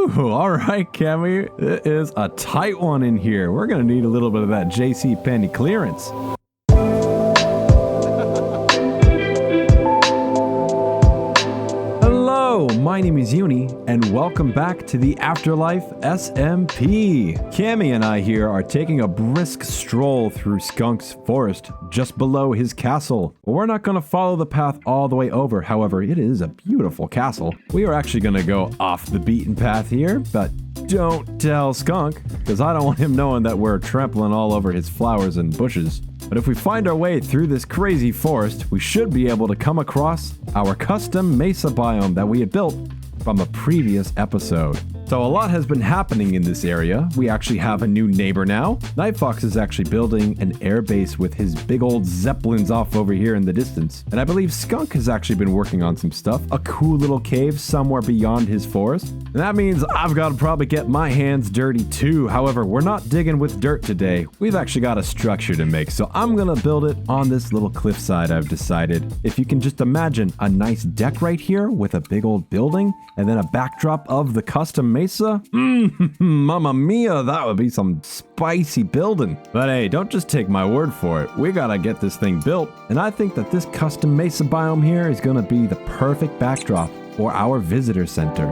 Ooh, all right, Cammy. It is a tight one in here. We're going to need a little bit of that JC Penney clearance. Hello, my name is Uni, and welcome back to the Afterlife SMP. Cammy and I here are taking a brisk stroll through Skunk's forest just below his castle. We're not going to follow the path all the way over, however, it is a beautiful castle. We are actually going to go off the beaten path here, but don't tell Skunk, because I don't want him knowing that we're trampling all over his flowers and bushes. But if we find our way through this crazy forest, we should be able to come across our custom mesa biome that we had built from a previous episode. So a lot has been happening in this area. We actually have a new neighbor now. Nightfox is actually building an airbase with his big old zeppelins off over here in the distance. And I believe Skunk has actually been working on some stuff. A cool little cave somewhere beyond his forest. And that means I've got to probably get my hands dirty too. However, we're not digging with dirt today. We've actually got a structure to make. So I'm going to build it on this little cliffside, I've decided. If you can just imagine a nice deck right here with a big old building and then a backdrop of the custom mesa. Mamma mia, that would be some spicy building. But hey, don't just take my word for it. We gotta get this thing built. And I think that this custom mesa biome here is gonna be the perfect backdrop for our visitor center.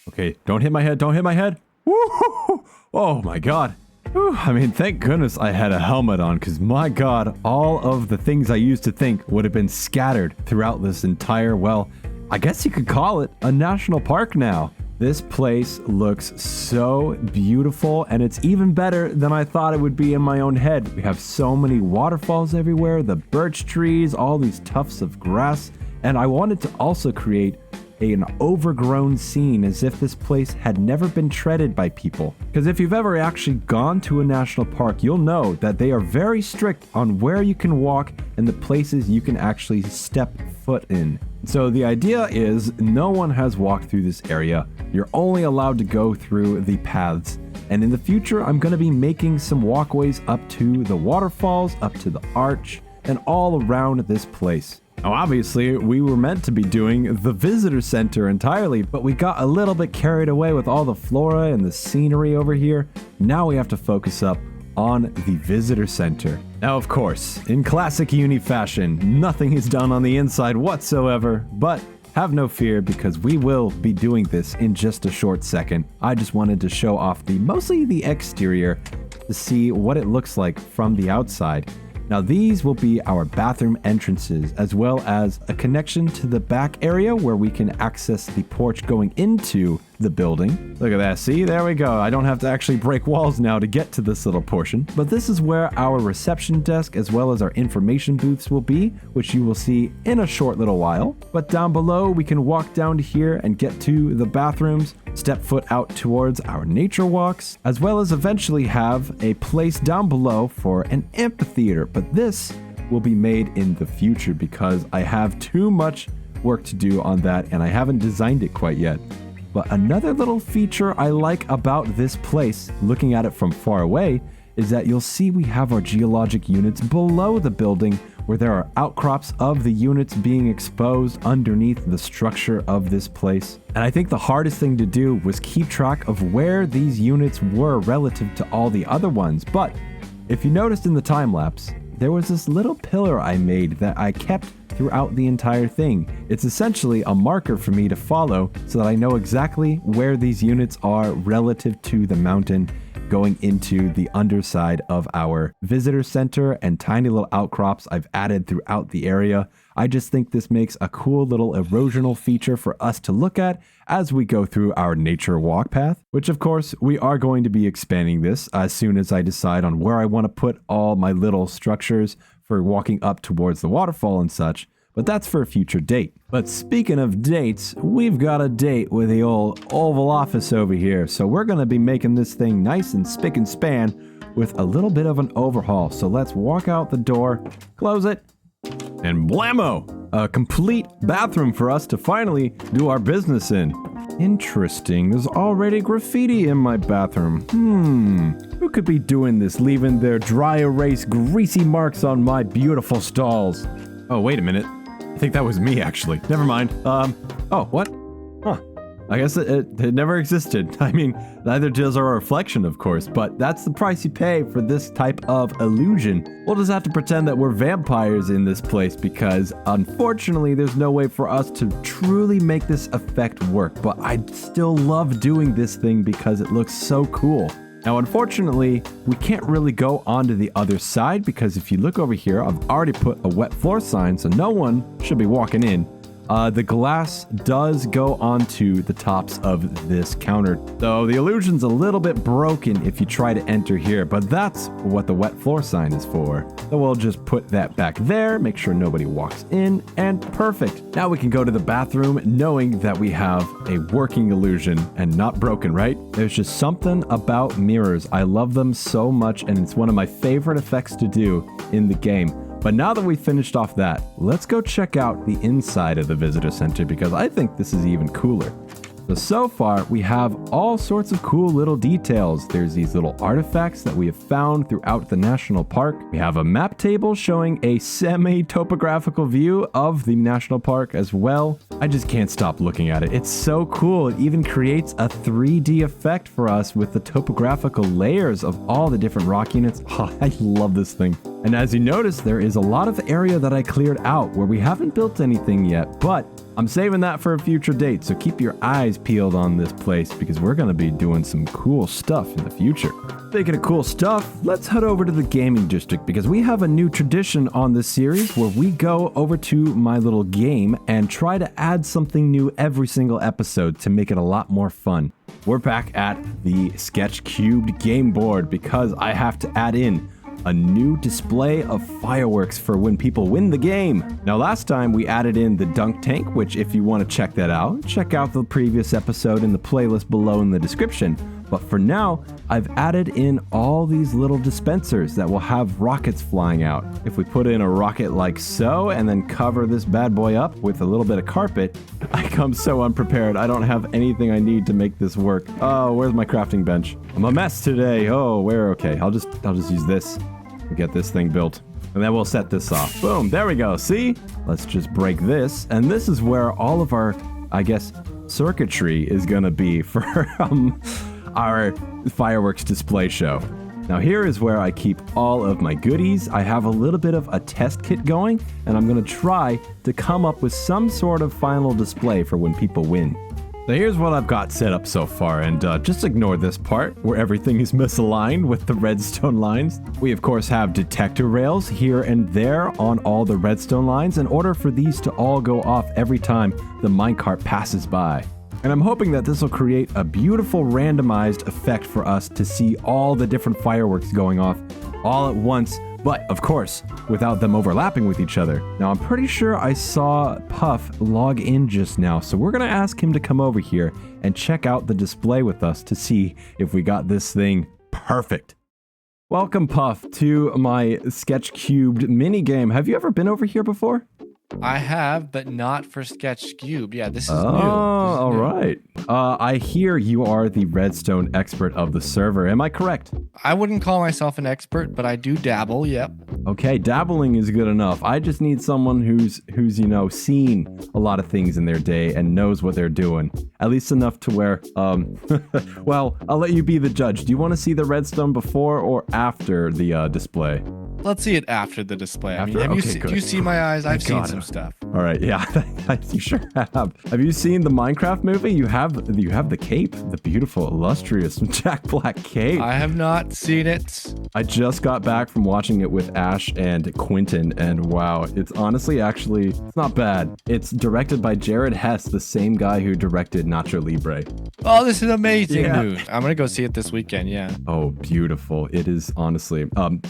Okay, don't hit my head, don't hit my head. Woo-hoo-hoo. Oh my god. Whew. I mean, thank goodness I had a helmet on, because my god, all of the things I used to think would have been scattered throughout this entire, well, I guess you could call it a national park now. This place looks so beautiful, and it's even better than I thought it would be in my own head. We have so many waterfalls everywhere, the birch trees, all these tufts of grass, and I wanted to also create an overgrown scene as if this place had never been treaded by people. Because if you've ever actually gone to a national park, you'll know that they are very strict on where you can walk and the places you can actually step foot in. So the idea is no one has walked through this area. You're only allowed to go through the paths. And in the future, I'm going to be making some walkways up to the waterfalls, up to the arch, and all around this place. Now, obviously, we were meant to be doing the visitor center entirely, but we got a little bit carried away with all the flora and the scenery over here. Now we have to focus up on the visitor center. Now, of course, in classic Uni fashion, nothing is done on the inside whatsoever, but have no fear because we will be doing this in just a short second. I just wanted to show off mostly the exterior to see what it looks like from the outside. Now these will be our bathroom entrances, as well as a connection to the back area where we can access the porch going into the building. Look at that, see, there we go. I don't have to actually break walls now to get to this little portion. But this is where our reception desk as well as our information booths will be, which you will see in a short little while. But down below, we can walk down to here and get to the bathrooms, step foot out towards our nature walks, as well as eventually have a place down below for an amphitheater. But this will be made in the future because I have too much work to do on that and I haven't designed it quite yet. But another little feature I like about this place, looking at it from far away, is that you'll see we have our geologic units below the building where there are outcrops of the units being exposed underneath the structure of this place. And I think the hardest thing to do was keep track of where these units were relative to all the other ones. But if you noticed in the time lapse, there was this little pillar I made that I kept throughout the entire thing. It's essentially a marker for me to follow so that I know exactly where these units are relative to the mountain going into the underside of our visitor center and tiny little outcrops I've added throughout the area. I just think this makes a cool little erosional feature for us to look at as we go through our nature walk path, which of course we are going to be expanding this as soon as I decide on where I want to put all my little structures for walking up towards the waterfall and such. But that's for a future date. But speaking of dates, we've got a date with the old Oval Office over here. So we're going to be making this thing nice and spick and span with a little bit of an overhaul. So let's walk out the door, close it, and blammo! A complete bathroom for us to finally do our business in. Interesting, there's already graffiti in my bathroom. Who could be doing this, leaving their dry erase greasy marks on my beautiful stalls? Oh, wait a minute. I think that was me, actually. Never mind. Oh, what? Huh. I guess it never existed. I mean, neither does our reflection, of course, but that's the price you pay for this type of illusion. We'll just have to pretend that we're vampires in this place because, unfortunately, there's no way for us to truly make this effect work, but I still love doing this thing because it looks so cool. Now, unfortunately, we can't really go onto the other side because if you look over here, I've already put a wet floor sign, so no one should be walking in. The glass does go onto the tops of this counter, so the illusion's a little bit broken if you try to enter here, but that's what the wet floor sign is for. So we'll just put that back there, make sure nobody walks in, and perfect. Now we can go to the bathroom knowing that we have a working illusion and not broken, right? There's just something about mirrors. I love them so much, and it's one of my favorite effects to do in the game. But now that we've finished off that, let's go check out the inside of the visitor center because I think this is even cooler. So far, we have all sorts of cool little details. There's these little artifacts that we have found throughout the national park. We have a map table showing a semi-topographical view of the national park as well. I just can't stop looking at it. It's so cool. It even creates a 3D effect for us with the topographical layers of all the different rock units. Oh, I love this thing. And as you notice, there is a lot of area that I cleared out where we haven't built anything yet, but I'm saving that for a future date, so keep your eyes peeled on this place because we're going to be doing some cool stuff in the future. Speaking of cool stuff, let's head over to the gaming district because we have a new tradition on this series where we go over to my little game and try to add something new every single episode to make it a lot more fun. We're back at the Sketch Cubed game board because I have to add in a new display of fireworks for when people win the game. Now, last time we added in the dunk tank, which if you want to check that out, check out the previous episode in the playlist below in the description. But for now, I've added in all these little dispensers that will have rockets flying out. If we put in a rocket like so and then cover this bad boy up with a little bit of carpet, I come so unprepared. I don't have anything I need to make this work. Oh, where's my crafting bench? I'm a mess today. Oh, where? Okay, I'll just use this and get this thing built. And then we'll set this off. Boom, there we go. See? Let's just break this. And this is where all of our, I guess, circuitry is gonna be for our fireworks display show. Now here is where I keep all of my goodies. I have a little bit of a test kit going, and I'm gonna try to come up with some sort of final display for when people win. So here's what I've got set up so far, and just ignore this part where everything is misaligned with the redstone lines. We of course have detector rails here and there on all the redstone lines in order for these to all go off every time the minecart passes by. And I'm hoping that this will create a beautiful randomized effect for us to see all the different fireworks going off all at once, but of course, without them overlapping with each other. Now, I'm pretty sure I saw Puff log in just now, so we're gonna ask him to come over here and check out the display with us to see if we got this thing perfect. Welcome, Puff, to my Sketch Cubed minigame. Have you ever been over here before? I have, but not for Sketch Cube. Yeah, this is new. Oh, all right. I hear you are the redstone expert of the server. Am I correct? I wouldn't call myself an expert, but I do dabble. Yep. Okay, dabbling is good enough. I just need someone who's seen a lot of things in their day and knows what they're doing. At least enough to where, well, I'll let you be the judge. Do you want to see the redstone before or after the display? let's see it after the display. I mean, After? have you Okay, seen, good. do you see my eyes? I've seen God. some stuff. All right, yeah, you sure have. Have you seen the Minecraft movie? You have the cape, the beautiful, illustrious Jack Black cape. I have not seen it. I just got back from watching it with Ash and Quentin, and wow, it's honestly actually, it's not bad. It's directed by Jared Hess, the same guy who directed Nacho Libre. Oh, this is amazing, Yeah. dude. I'm gonna go see it this weekend. Yeah. Oh, beautiful. It is honestly.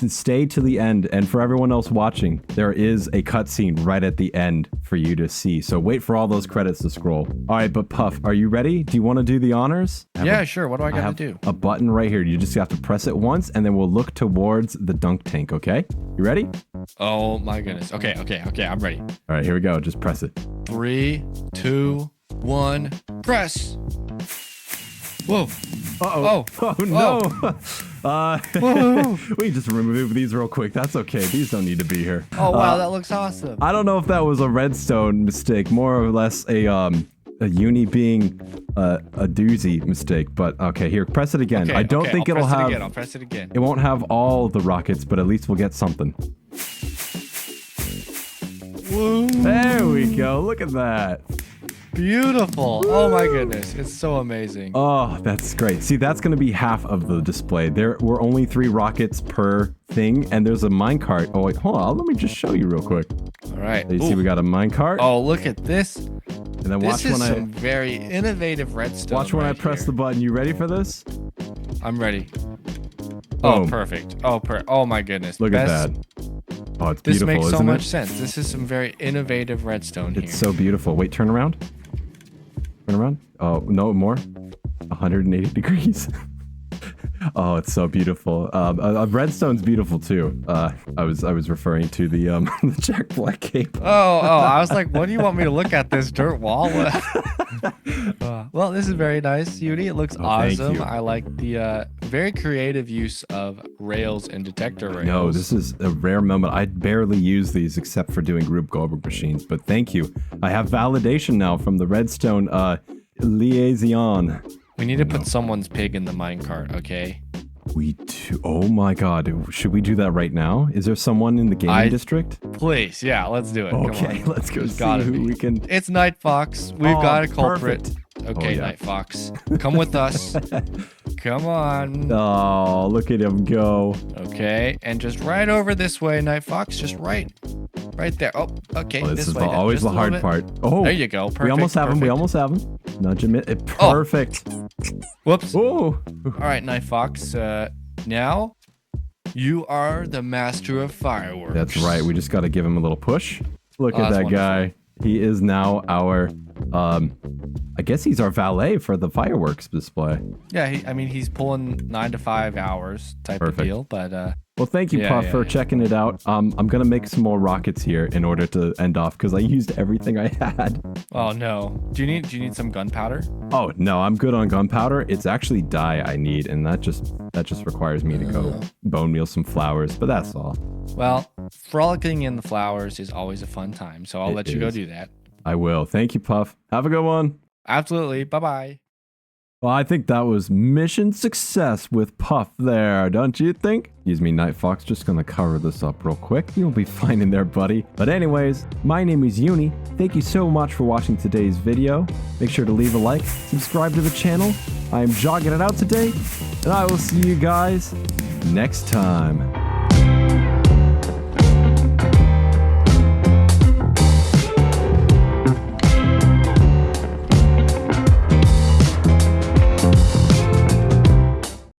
Stay to the end, and for everyone else watching, there is a cutscene right at the end for you to see. So wait for all those credits to scroll. All right, but Puff, are you ready? Do you want to do the honors? Yeah, sure. What do I got to have do? a button right here. You just have to press it once, and then we'll look towards the dunk tank, okay? You ready? Oh my goodness. Okay. I'm ready. All right, here we go. Just press it. 3, 2, 1, press. Whoa. Uh-oh. Oh, no. Whoa. We just remove these real quick. That's okay. These don't need to be here. Oh wow, that looks awesome. I don't know if that was a redstone mistake, more or less a uni being a doozy mistake. But okay, here, press it again. Okay, I don't think it'll have. I'll press it again. It won't have all the rockets, but at least we'll get something. Woo. There we go. Look at that. Beautiful. Oh my goodness. It's so amazing. Oh, that's great. See, that's going to be half of the display. There were only 3 rockets per thing, and there's a minecart. Oh, wait, hold on. Let me just show you real quick. All right. So you see we got a minecart. Oh, look at this. And then This watch is when some very innovative redstone. watch when I right press here. the button. You ready for this? I'm ready. Oh, Boom. perfect. Oh my goodness. Look at that. Oh, it's This beautiful, makes so isn't much it? sense. This is some very innovative redstone here. It's so beautiful. Wait, turn around. Turn around. Oh, no, more. 180 degrees. Oh, it's so beautiful. Redstone's beautiful too. I was referring to the the Jack Black cape. Oh, I was like, what do you want me to look at, this dirt wall? Well, this is very nice, Uni. It looks thank awesome. you. I like the very creative use of rails and detector rails. No, this is a rare moment. I barely use these except for doing group Goldberg machines, but thank you. I have validation now from the Redstone liaison. We need to put someone's pig in the minecart, okay? We do. Oh my God. Should we do that right now? Is there someone in the gaming district? Please, yeah, let's do it. Come Okay, on. let's go There's see gotta who be. we can. It's Night Fox. We've Oh, got a culprit. perfect. Okay, yeah. Night Fox. Come with us. Come on. Oh, look at him go. Okay, and just right over this way, Night Fox. Just right there. Oh, okay. Oh, this is way then. always Just the a hard little bit. part. Oh, There you go. Perfect. we almost have him. We perfect. almost have him. Nudge him in. Oh. Perfect. Whoops. Oh. All right, Night Fox. Now you are the master of fireworks. That's right. We just got to give him a little push. Look Oh, at that's that guy. He is now our, I guess he's our valet for the fireworks display. Yeah, he's pulling 9 to 5 hours type Perfect. of deal, but Well, thank you, Yeah, Puff, yeah, for yeah. checking it out. I'm going to make some more rockets here in order to end off because I used everything I had. oh no. Do you need some gunpowder? Oh, no, I'm good on gunpowder. It's actually dye I need, and that just requires me to go bone meal some flowers, but that's all. Well, frolicking in the flowers is always a fun time, so I'll It let you go is. do that. I will. Thank you, Puff. Have a good one. Absolutely. Bye-bye. Well, I think that was mission success with Puff there, don't you think? Excuse me, Night Fox, just gonna cover this up real quick. You'll be fine in there, buddy. But anyways, my name is Uni. Thank you so much for watching today's video. Make sure to leave a like, subscribe to the channel. I am jogging it out today, and I will see you guys next time.